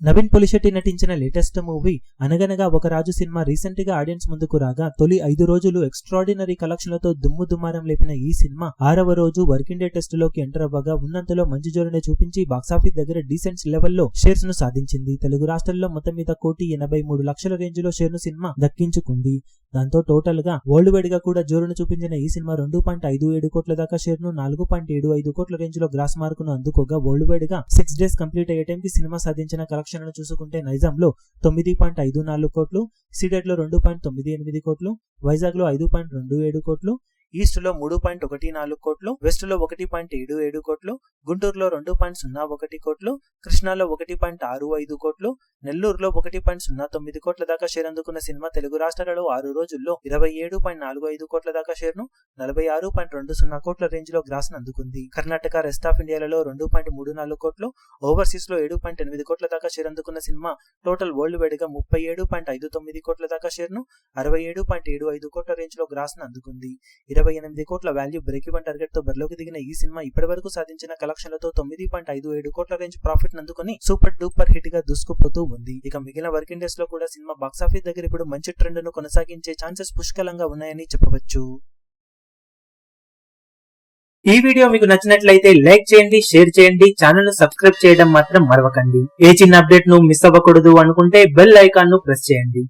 నవీన్ పొలిశెట్టి నటించిన latest movie అనగనగా ఒక రాజు సినిమా రీసెంట్ గా ఆడియన్స్ ముందుకు రాగా తొలి 5 రోజులు ఎక్స్ట్రాడినరీ కలెక్షన్లతో దుమ్ము దుమారం లేపిన ఈ సినిమా 6వ రోజు వర్కింగ్ డే టెస్ట్ లోకి ఎంటర్ అవ్వగా ఉన్నంతలో మంచి జోరునే చూపించి బాక్సాఫీస్ దగ్గర డీసెంట్ లెవెల్లో షేర్స్ ను సాధించింది. తెలుగు రాష్ట్రాల్లో మొత్తం మీద 1,83,00,000 రేంజ్ లో షేర్ ను సినిమా దక్కించుకుంది. దాంతో టోటల్ గా వరల్డ్ వైడ్ గా కూడా జోరును చూపించిన ఈ సినిమా 2.57 కోట్ల దాకా షేర్ ను 4.75 కోట్ల రేంజ్ లో గ్రాస్ మార్క్ ను అందుకోగా వరల్డ్ వైడ్ గా 6 డేస్ కంప్లీట్ అయ్యే టైం కి సినిమా సాధించిన కలెక్షన్లను చూసుకుంటే నైజాంలో 9.54 కోట్లు, సీడెడ్ లో 2.98 కోట్లు, వైజాగ్ లో 5.27 కోట్లు, ఈస్ట్ లో 3.14 కోట్లు, వెస్ట్ లో 1.77 కోట్లు, గుంటూరులో 2.01 కోట్లు, కృష్ణాలో 1.65 కోట్లు, నెల్లూరులో 1.09 కోట్ల దాకా షేర్ అందుకున్న సినిమా తెలుగు రాష్ట్రాలలో 6 రోజుల్లో 27.45 కోట్ల దాకా షేర్ ను 46.20 కోట్ల రేంజ్ లో గ్రాస్ ను అందుకుంది. కర్ణాటక, రెస్ట్ ఆఫ్ ఇండియాలలో 2.34 కోట్లు, ఓవర్సీస్ లో 7.8 కోట్ల దాకా షేర్ అందుకున్న సినిమా టోటల్ వరల్డ్ వైడ్ గా 37.59 కోట్ల దాకా షేర్ ను 67.75 కోట్ల రేంజ్ లో గ్రాస్ ను అందుకుంది. 28 కోట్ల వాల్యూ బ్రేక్ ఈవెన్ టార్గెట్ తో బరిలోకి దిగిన ఈ సినిమా ఇప్పటి వరకు సాధించిన కలెక్షన్లతో 9.57 కోట్ల రేంజ్ ప్రాఫిట్ నందుకుని సూపర్ డూపర్ హిట్ గా దూసుకుపోతూ ఉంది. ఇక మిగిలిన వర్కింగ్ డేస్ లో కూడా సినిమా బాక్సాఫీస్ దగ్గర ఇప్పుడు మంచి ట్రెండ్ ను కొనసాగించే ఛాన్సెస్ పుష్కలంగా ఉన్నాయని చెప్పవచ్చు. ఈ వీడియో మీకు నచ్చినట్లయితే లైక్ చేయండి, షేర్ చేయండి, ఛానల్ ను సబ్స్క్రైబ్ చేయడం మాత్రం మరవకండి. ఏ చిన్న అప్డేట్ ను మిస్ అవ్వకూడదు అనుకుంటే బెల్ ఐకాన్ ను ప్రెస్ చేయండి.